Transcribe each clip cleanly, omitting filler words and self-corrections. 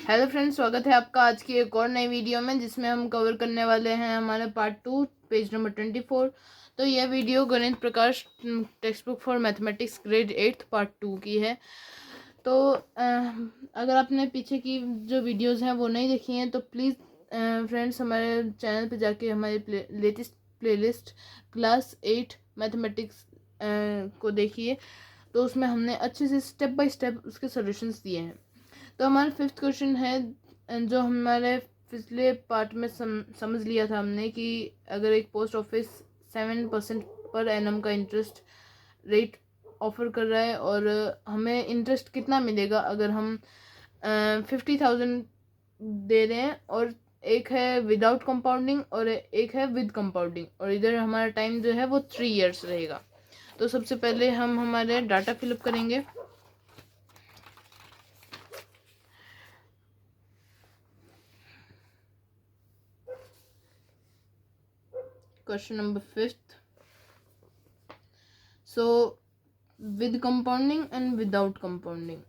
Hello friends, स्वागत है आपका आज की एक और नई वीडियो में जिसमें हम कवर करने वाले हैं हमारे पार्ट 2 पेज नंबर 24। तो यह video Ganit Prakash textbook for mathematics grade 8 part 2 की है। तो अगर आपने पीछे की जो वीडियोस हैं वो नहीं देखी हैं तो प्लीज़ फ्रेंड्स हमारे चैनल पे जाके हमारे लेटेस्ट प्लेलिस्ट क्लास 8 मैथमेटिक्स को देखिए। तो उसमें हमने अच्छे से स्टेप बाय स्टेप उसके सॉल्यूशंस दिए हैं। तो हमारा फिफ्थ क्वेश्चन है जो हमारे पिछले पार्ट में समझ लिया था हमने कि अगर एक पोस्ट ऑफिस 7% पर एनम का इंटरेस्ट रेट ऑफर कर रहा है और हमें इंटरेस्ट कितना मिलेगा अगर हम 50,000 दे रहे हैं, और एक है विदाउट कंपाउंडिंग और एक है विद कंपाउंडिंग, और इधर हमारा टाइम जो है वो 3 इयर्स रहेगा। तो सबसे पहले हम हमारे डाटा फिलअप करेंगे। Question number 5th. So with compounding and without compounding.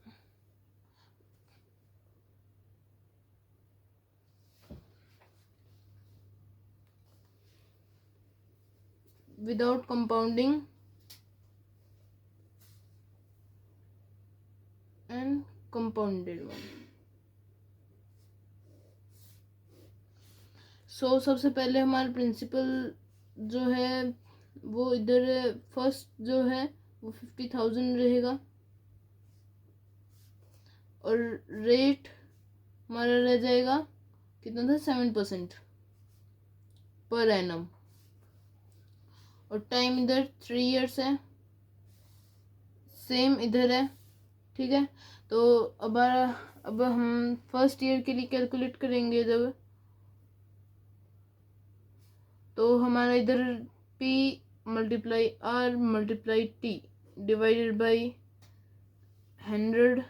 Without compounding and compounded one. So सबसे पहले हमारा प्रिंसिपल जो है वो इधर फर्स्ट जो है वो 50,000 रहेगा और रेट हमारा रह जाएगा कितना था 7% पर एनम, और टाइम इधर 3 इयर्स है, सेम इधर है। ठीक है, तो अब हम फर्स्ट ईयर के लिए कैलकुलेट करेंगे जब, तो हमारा इधर P multiply R multiply T divided by 100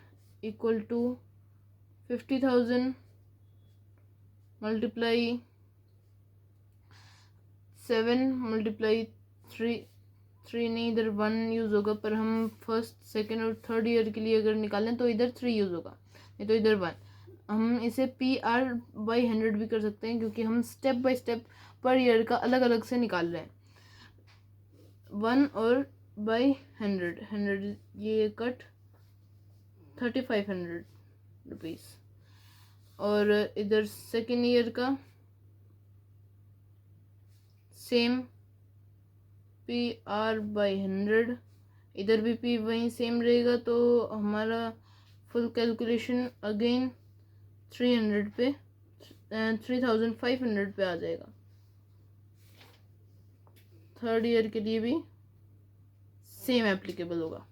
equal to 50,000 multiply 7 multiply 3 नहीं, इधर 1 यूज़ होगा, पर हम फर्स्ट सेकेंड और थर्ड ईयर के लिए अगर निकालें तो इधर 3 यूज़ होगा, नहीं तो इधर 1। हम इसे PR/100 भी कर सकते हैं क्योंकि हम step by step per year का अलग अलग से निकाल रहे हैं। 1 और बाई 100 ये कट 3,500 रुपीज़, और इधर सेकेंड ईयर का सेम PR/100, इधर भी P वहीं सेम रहेगा, तो हमारा फुल कैलकुलेशन अगेन 300 पे 3,500 पे आ जाएगा। थर्ड ईयर के लिए भी सेम एप्लीकेबल होगा।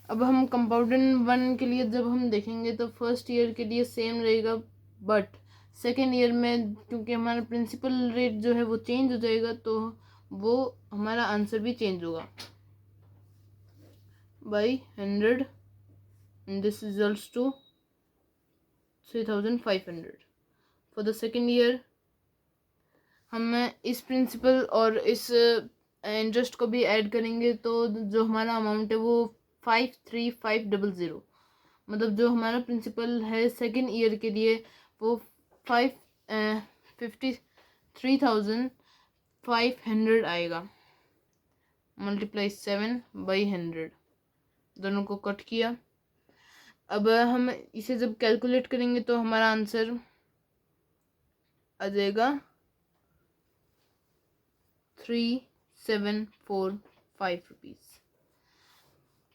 अब हम कंपाउंडेड वन के लिए जब हम देखेंगे तो फर्स्ट ईयर के लिए सेम रहेगा, बट सेकेंड ईयर में क्योंकि हमारा प्रिंसिपल रेट जो है वो चेंज हो जाएगा, तो वो हमारा आंसर भी चेंज होगा by 100 and this results to 3,500 for the second year. हम इस प्रिंसिपल और इस इंटरेस्ट को भी ऐड करेंगे तो जो हमारा अमाउंट है वो 5,3,500, मतलब जो हमारा प्रिंसिपल है सेकेंड ईयर के लिए वो 53,500 आएगा, मल्टीप्लाई 7/100, दोनों को कट किया। अब हम इसे जब कैलकुलेट करेंगे तो हमारा आंसर आ जाएगा 3,745 रुपीज़।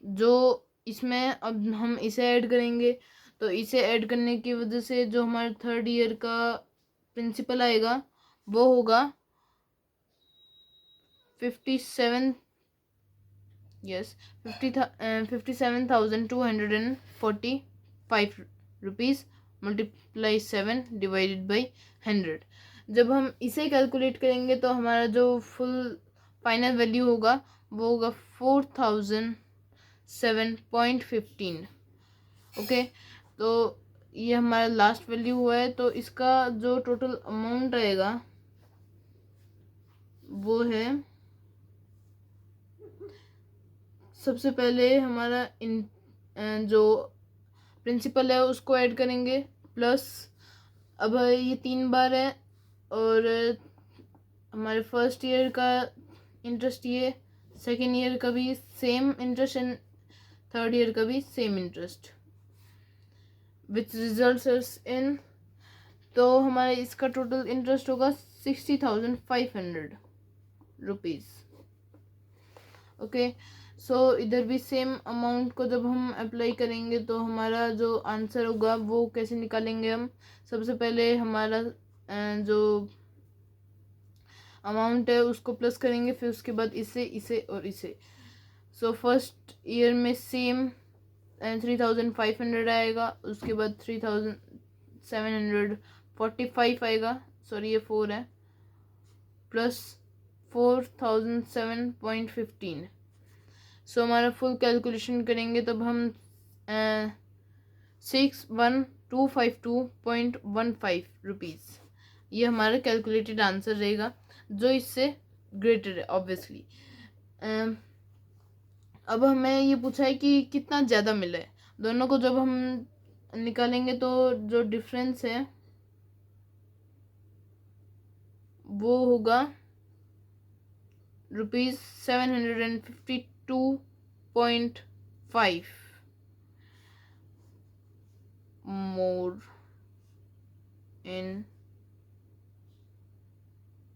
जो इसमें अब हम इसे ऐड करेंगे तो इसे ऐड करने की वजह से जो हमारा थर्ड ईयर का प्रिंसिपल आएगा वो होगा 57,245 रुपीज़ मल्टीप्लाई 7 डिवाइडेड बाई 100। जब हम इसे कैलकुलेट करेंगे तो हमारा जो फुल फाइनल वैल्यू होगा वो होगा 4,007.15। ओके, तो ये हमारा लास्ट वैल्यू हुआ है, तो इसका जो टोटल अमाउंट रहेगा वो है, सबसे पहले हमारा जो प्रिंसिपल है उसको ऐड करेंगे, प्लस अब ये 3 बार है, और हमारे फर्स्ट ईयर का इंटरेस्ट ये, सेकेंड ईयर का भी same interest and third year का भी same interest, which results in, तो हमारे इसका टोटल इंटरेस्ट होगा 60,500 रुपीज़। ओके, सो इधर भी सेम अमाउंट को जब हम अप्लाई करेंगे तो हमारा जो आंसर होगा वो कैसे निकालेंगे हम, सबसे पहले हमारा जो अमाउंट है उसको प्लस करेंगे, फिर उसके बाद इसे इसे और इसे। सो फर्स्ट ईयर में सेम 3,500 आएगा, उसके बाद 3,745 आएगा, सॉरी ये 4 है, प्लस 4,007.15। सो हमारा फुल कैलकुलेशन करेंगे तब हम 61,252.15 रुपीज़, ये हमारा कैलकुलेटेड आंसर रहेगा, जो इससे ग्रेटर है ऑब्वियसली। अब हमें ये पूछा है कि कितना ज़्यादा मिला है, दोनों को जब हम निकालेंगे तो जो डिफरेंस है वो होगा ₹752.5 more in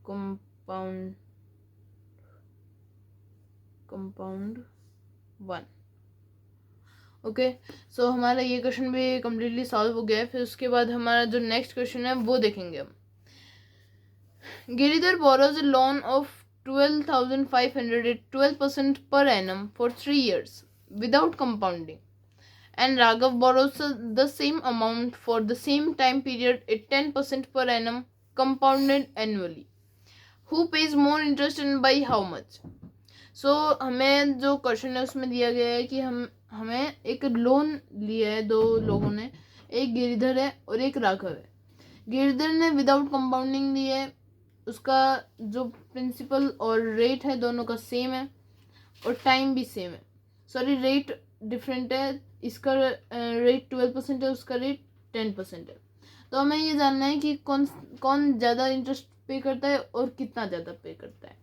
compound 1। ओके, सो हमारा ये क्वेश्चन भी कम्प्लीटली सॉल्व हो गया है। फिर उसके बाद हमारा जो नेक्स्ट क्वेश्चन है वो देखेंगे हम। Giridhar borrows a loan of 12,500 at 12% per annum for 3 years without compounding, and Raghav borrows the same amount for the same time period at 10% per annum compounded annually. Who pays more interest and by how much? सो हमें जो question है उसमें दिया गया है कि हमें एक लोन लिया है, दो लोगों ने, एक गिरिधर है और एक राघव है। गिरिधर ने विदाउट कंपाउंडिंग लिया है, उसका जो प्रिंसिपल और रेट है दोनों का सेम है और टाइम भी सेम है, सॉरी रेट डिफरेंट है, इसका रेट 12% है, उसका रेट 10% है। तो हमें ये जानना है कि कौन ज़्यादा इंटरेस्ट पे करता है और कितना ज़्यादा पे करता है।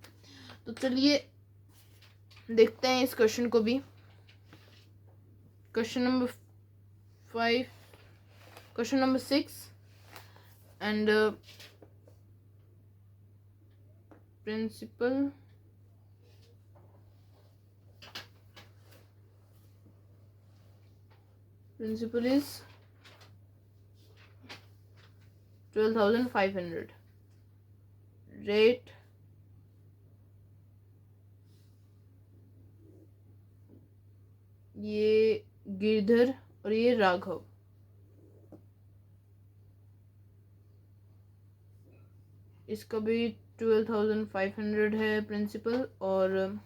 तो चलिए देखते हैं इस क्वेश्चन को भी। Question number 6 and principal is 12,500, rate ये गिरधर और ये राघव, इसका भी 12,500 है प्रिंसिपल, और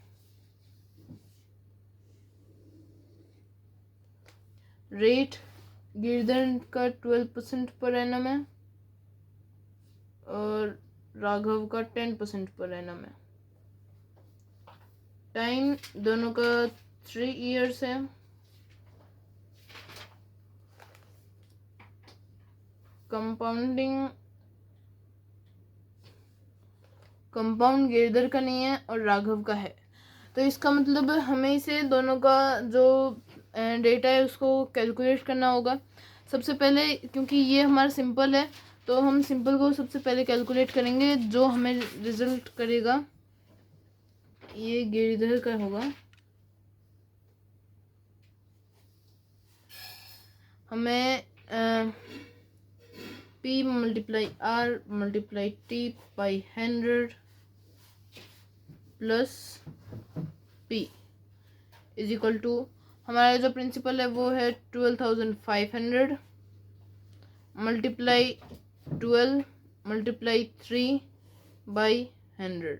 रेट गिरधर का 12% पर एनम है और राघव का 10% पर एनम है। टाइम दोनों का 3 इयर्स है। कंपाउंड गिरधर का नहीं है और राघव का है, तो इसका मतलब हमें इसे दोनों का जो डेटा है उसको कैलकुलेट करना होगा। सबसे पहले क्योंकि ये हमारा सिंपल है तो हम सिंपल को सबसे पहले कैलकुलेट करेंगे, जो हमें रिजल्ट करेगा ये गिरधर का होगा। हमें P multiply R multiply T by 100 plus P is equal to, हमारा जो प्रिंसिपल है वो है 12,500 मल्टीप्लाई 12 मल्टीप्लाई 3 बाई 100।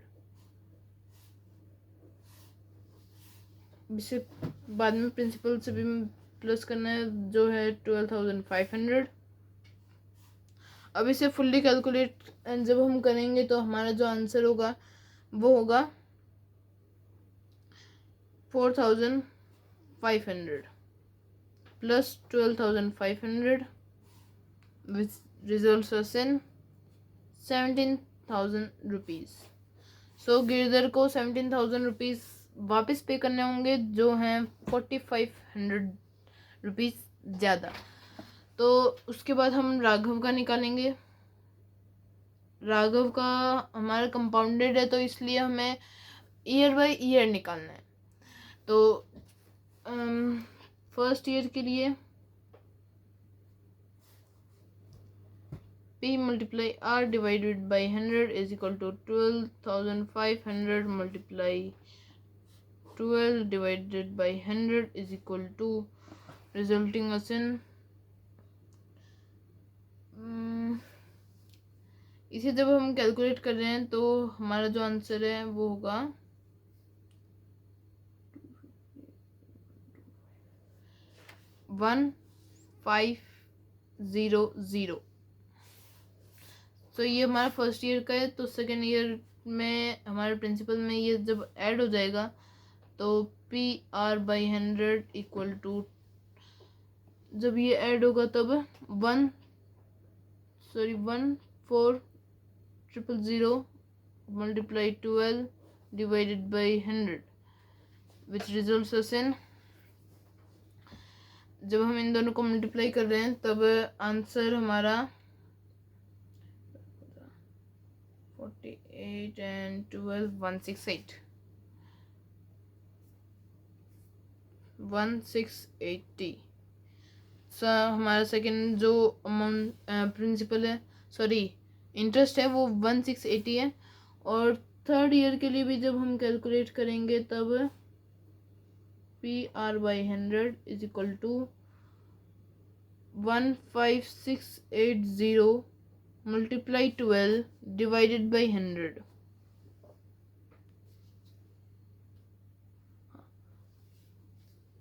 इसे बाद में प्रिंसिपल से भी प्लस करना है जो है 12,500। अब इसे फुल्ली कैलकुलेट जब हम करेंगे तो हमारा जो आंसर होगा वो होगा 4,500 plus 12,500 which results us in 17,000 rupees. सो गिरधर को 17,000 रुपीज़ वापस पे करने होंगे जो हैं 4,500 रुपीज़ ज़्यादा। तो उसके बाद हम राघव का निकालेंगे। राघव का हमारा कंपाउंडेड है तो इसलिए हमें ईयर बाय ईयर निकालना है। तो फर्स्ट ईयर के लिए P multiply R divided by 100 is equal to 12,500 multiply 12 divided by 100 is equal to resulting us in इसे जब हम कैलकुलेट कर रहे हैं तो हमारा जो आंसर है वो होगा 1500। तो ये हमारा फर्स्ट ईयर का है। तो सेकेंड ईयर में हमारे प्रिंसिपल में ये जब ऐड हो जाएगा तो PR बाई 100 इक्वल टू, जब ये ऐड होगा तब 1,400,000 multiply 12 divided by 100 which results us in, जब हम इन दोनों को मल्टीप्लाई कर रहे हैं तब आंसर हमारा 48 and 12 1,680। हमारा सेकेंड जो अमाउंट प्रिंसिपल है इंटरेस्ट है वो 1,680 है। और थर्ड ईयर के लिए भी जब हम कैलकुलेट करेंगे तब PR by 100 is equal to 15,680 multiply 12 divided by 100।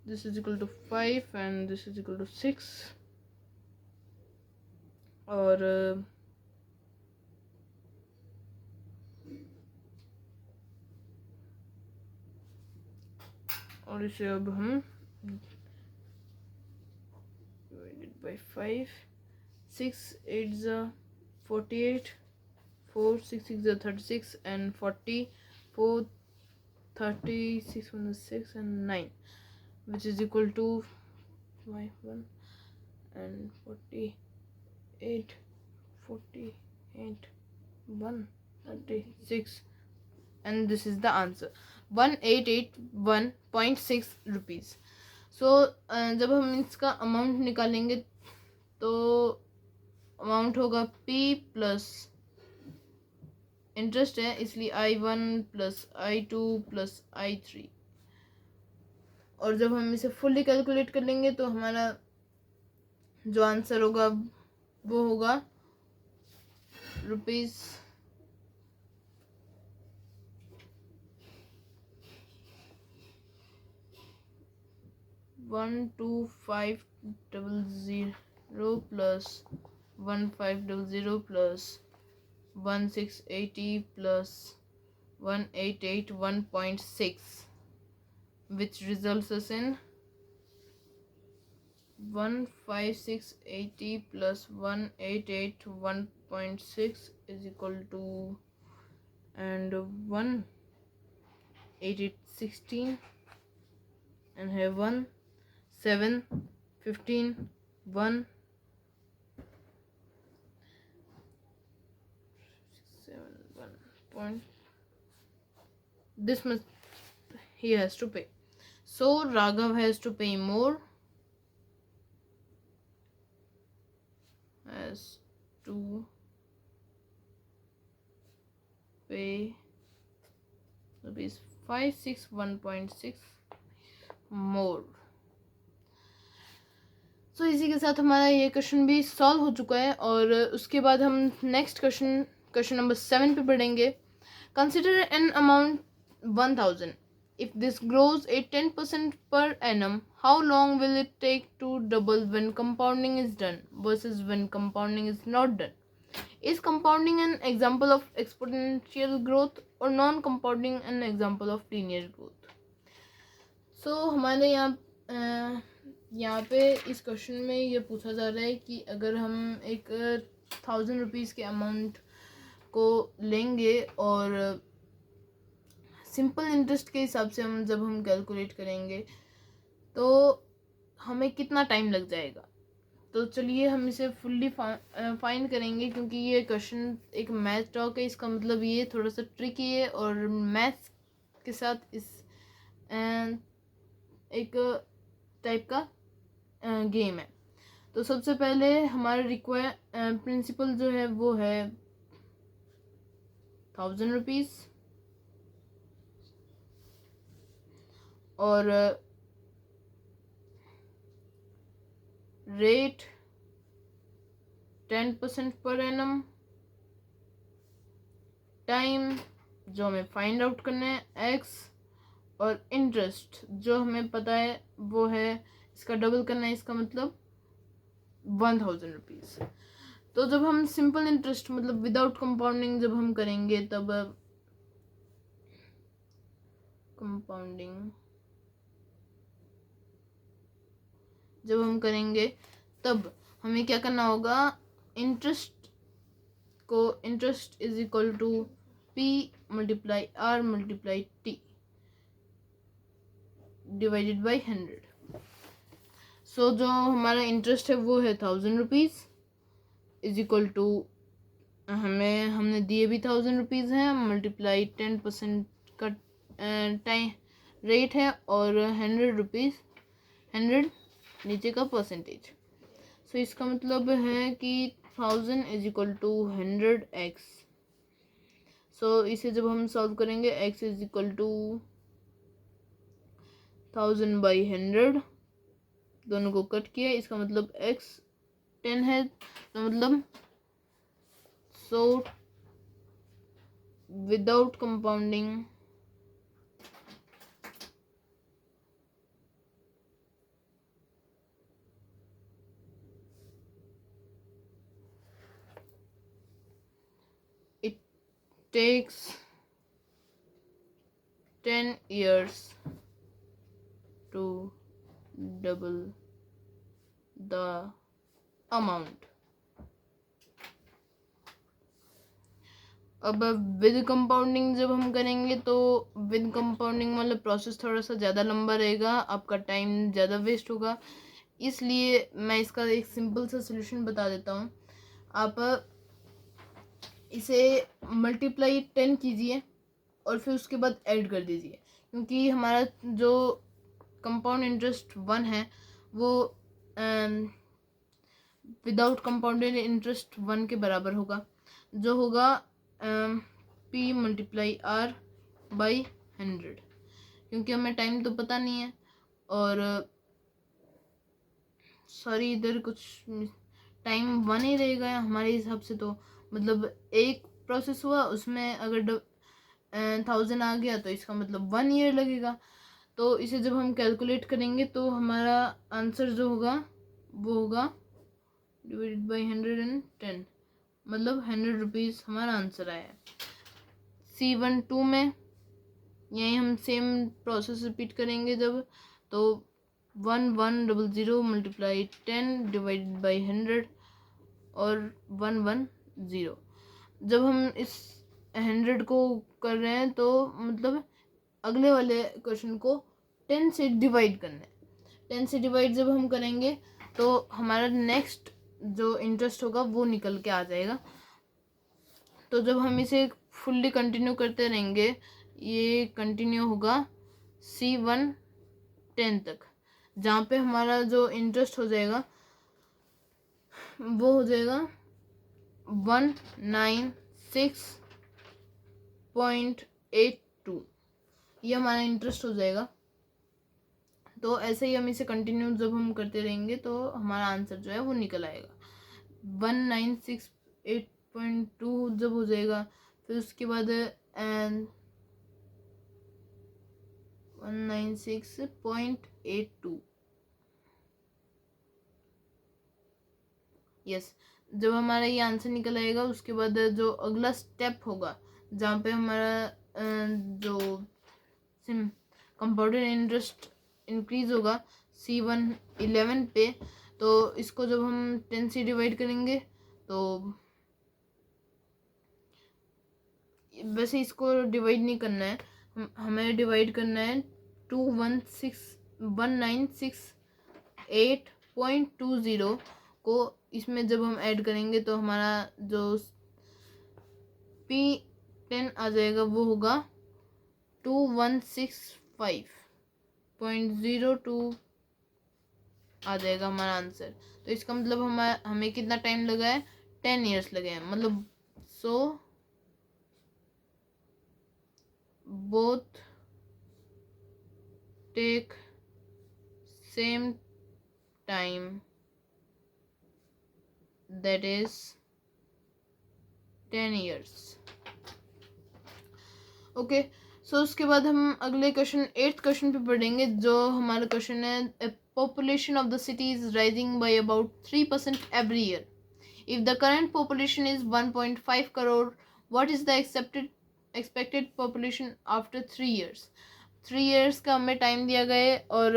This is equal to 5 and this is equal to 6। और इसे अब हम divided by 5, 6 8 48, 4 6 6 36 and 40, 4 36 6 and 9 which is equal to 1 and 48 136 and this is the answer 1881.6 rupees। सो जब हम इसका amount निकालेंगे तो amount होगा P प्लस इंटरेस्ट है इसलिए I1 plus I2 plus I3। और जब हम इसे फुल्ली कैलकुलेट कर लेंगे तो हमारा जो आंसर होगा वो होगा rupees 12500 plus 1500 plus 1680 plus 1881.6 which results us in 15680 plus 1881.6 is equal to and 18816 and have 1 7 15 1 7 1 point. This much he has to pay. So Raghav has to pay more. Has to pay rupees 561.6 more. सो इसी के साथ हमारा ये question भी solve हो चुका है। और उसके बाद हम नेक्स्ट क्वेश्चन नंबर 7 पे पढ़ेंगे। Consider an amount 1000 if this grows at 10% per annum, how long will it take to double when compounding is done versus when compounding is not done? Is compounding an example of exponential growth or non-compounding an example of linear growth? So हमारे यहाँ यहाँ पे इस question में ये पूछा जा रहा है कि अगर हम एक 1000 रुपीज़ के अमाउंट को लेंगे और सिंपल इंटरेस्ट के हिसाब से जब हम कैलकुलेट करेंगे तो हमें कितना टाइम लग जाएगा। तो चलिए हम इसे फुल्ली फाइंड करेंगे, क्योंकि ये क्वेश्चन एक मैथ टॉक है। इसका मतलब ये थोड़ा सा ट्रिकी है और मैथ्स के साथ इस एक टाइप का गेम है। तो सबसे पहले हमारा प्रिंसिपल जो है वो है 1000 रुपीज़ और रेट 10% पर एनम, टाइम जो हमें फाइंड आउट करना है x, और इंटरेस्ट जो हमें पता है वो है इसका डबल करना है, इसका मतलब 1000 रुपीज़। तो जब हम सिंपल इंटरेस्ट मतलब विदाउट कंपाउंडिंग जब हम करेंगे तब कंपाउंडिंग जब हम करेंगे तब हमें क्या करना होगा, interest is equal to P multiply R multiply T divided by 100। So जो हमारा इंटरेस्ट है वो है 1000 रुपीज़ इज इक्वल टू हमने दिए भी 1000 रुपीज़ हैं, मल्टीप्लाई 10% का टाइम रेट है और 100 रुपीज़ 100 नीचे का परसेंटेज। सो इसका मतलब है कि 1000 इज इक्वल टू 100x। सो इसे जब हम सॉल्व करेंगे x is equal to 1000 by 100, दोनों को कट किया, इसका मतलब x 10 है, तो मतलब so without compounding it takes 10 years to double the amount। अब विद कंपाउंडिंग जब हम करेंगे तो विद कंपाउंडिंग मतलब प्रोसेस थोड़ा सा ज़्यादा लंबा रहेगा, आपका टाइम ज़्यादा वेस्ट होगा। इसलिए मैं इसका एक सिंपल सा सलूशन बता देता हूँ। आप इसे मल्टीप्लाई 10 कीजिए और फिर उसके बाद ऐड कर दीजिए, क्योंकि हमारा जो कंपाउंड इंटरेस्ट 1 है वो विदाउट कंपाउंडेड इंटरेस्ट 1 के बराबर होगा, जो होगा P मल्टीप्लाई R बाई 100। क्योंकि हमें टाइम तो पता नहीं है और सॉरी इधर कुछ टाइम 1 ही रहेगा हमारे हिसाब से। तो मतलब एक प्रोसेस हुआ उसमें अगर 1000 आ गया तो इसका मतलब 1 ईयर लगेगा। तो इसे जब हम कैलकुलेट करेंगे तो हमारा आंसर जो होगा वो होगा डिवाइडेड बाई 110, मतलब 100 रुपीज़ हमारा आंसर आया है। C12 में यही हम सेम प्रोसेस रिपीट करेंगे जब, तो 1100 मल्टीप्लाई 10 डिवाइडेड बाई 100 और 110। जब हम इस 100 को कर रहे हैं तो मतलब अगले वाले क्वेश्चन को 10 से डिवाइड करना है। 10 से डिवाइड जब हम करेंगे तो हमारा नेक्स्ट जो इंटरेस्ट होगा वो निकल के आ जाएगा। तो जब हम इसे फुल्ली कंटिन्यू करते रहेंगे ये कंटिन्यू होगा C110 तक, जहाँ पे हमारा जो इंटरेस्ट हो जाएगा वो हो जाएगा 196.82, ये हमारा इंटरेस्ट हो जाएगा। तो ऐसे ही हम इसे कंटिन्यू जब हम करते रहेंगे तो हमारा आंसर जो है वो निकल आएगा। 196.82 जब हो जाएगा फिर उसके बाद 196.82 यस। जब हमारा ये आंसर निकल आएगा उसके बाद जो अगला स्टेप होगा जहाँ पे हमारा जो कंपाउंडेड इंटरेस्ट इंक्रीज होगा C1 11 पे। तो इसको जब हम 10 से डिवाइड करेंगे तो वैसे इसको डिवाइड नहीं करना है, हमें डिवाइड करना है 2161968.20 को। इसमें जब हम ऐड करेंगे तो हमारा जो P10 आ जाएगा वो होगा 2165.02 आ जाएगा हमारा आंसर। तो इसका मतलब हमें कितना टाइम लगा है, 10 ईयर्स लगे हैं। मतलब so both take same time, that is 10 years। Okay, so उसके बाद हम अगले क्वेश्चन 8th क्वेश्चन पे पढ़ेंगे, जो हमारा क्वेश्चन है population of the city is rising by about 3% every year. If the current population is 1.5 crore, what is the expected population after 3 years. 3 years का हमें टाइम दिया गया है और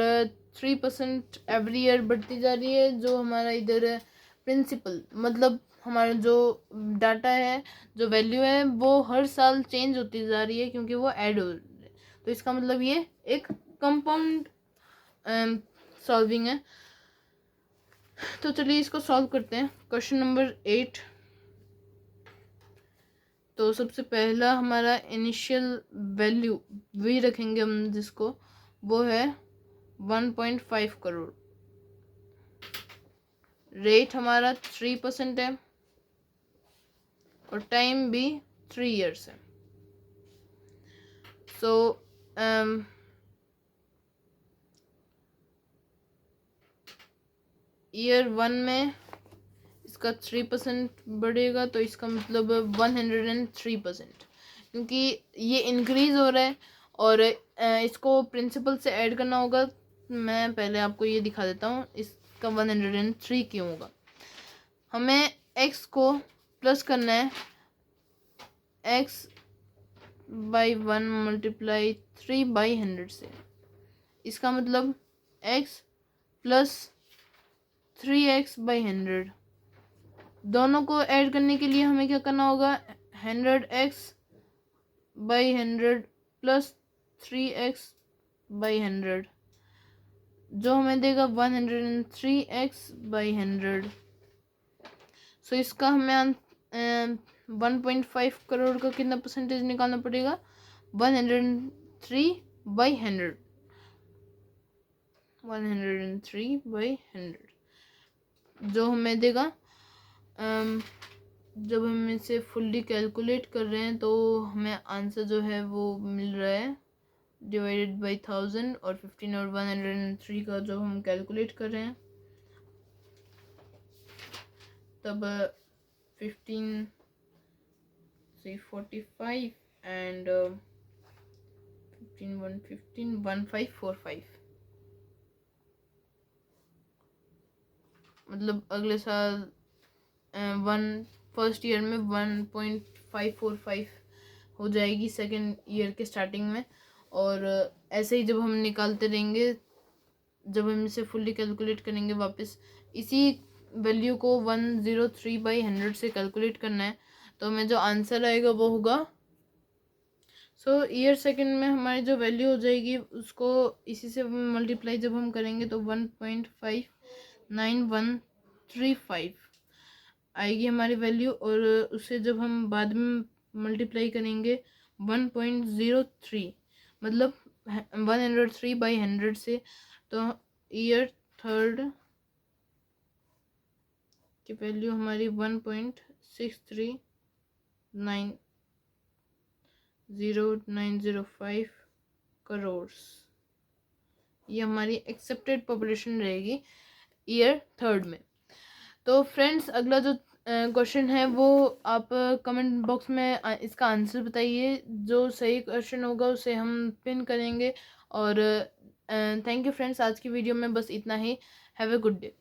3% एवरी ईयर बढ़ती जा रही है। जो हमारा इधर है प्रिंसिपल, मतलब हमारा जो डाटा है, जो वैल्यू है, वो हर साल चेंज होती जा रही है क्योंकि वो ऐड हो रही है। तो इसका मतलब ये एक कंपाउंड सॉल्विंग है। तो चलिए इसको सॉल्व करते हैं। Question number 8। तो सबसे पहला हमारा इनिशियल वैल्यू वही रखेंगे हम, जिसको वो है 1.5 करोड़। रेट हमारा 3% है और टाइम भी 3 ईयर्स है। सो ईयर 1 में इसका 3% बढ़ेगा, तो इसका मतलब 103%, क्योंकि ये इंक्रीज हो रहा है और इसको प्रिंसिपल से ऐड करना होगा। मैं पहले आपको ये दिखा देता हूँ इसका 103 क्यों होगा। हमें x को प्लस करना है, x बाई 1 मल्टीप्लाई 3/100 से। इसका मतलब x प्लस 3x/100, दोनों को ऐड करने के लिए हमें क्या करना होगा, 100x/100 प्लस 3x/100, जो हमें देगा 103x/100। सो इसका हमें 1.5 करोड़ का कितना परसेंटेज निकालना पड़ेगा, 103/100, 103/100, जो हमें देगा। जब हम इसे फुल्ली कैलकुलेट कर रहे हैं तो हमें आंसर जो है वो मिल रहा है डिवाइडेड बाई 1000 और 15 और 103 का जब हम कैलकुलेट कर रहे हैं तब 15 से 45 एंड 15 115 1545, मतलब अगले साल फर्स्ट ईयर में 1.545 हो जाएगी सेकेंड ईयर के स्टार्टिंग में। और ऐसे ही जब हम निकालते रहेंगे, जब हम इसे फुल्ली कैलकुलेट करेंगे वापस इसी वैल्यू को 103/100 से कैलकुलेट करना है, तो हमें जो आंसर आएगा वो होगा। सो ईयर सेकेंड में हमारी जो वैल्यू हो जाएगी उसको इसी से मल्टीप्लाई जब हम करेंगे तो 1.59135 आएगी हमारी वैल्यू, और उससे जब हम बाद में मल्टीप्लाई करेंगे 1.03, मतलब 103/100 से, तो ईयर थर्ड की वैल्यू हमारी 1.63900905 करोड़, ये हमारी एक्सेप्टेड पॉपुलेशन रहेगी ईयर थर्ड में। तो फ्रेंड्स, अगला जो क्वेश्चन है वो आप कमेंट बॉक्स में इसका आंसर बताइए। जो सही क्वेश्चन होगा उसे हम पिन करेंगे। और थैंक यू फ्रेंड्स, आज की वीडियो में बस इतना ही। Have a good day.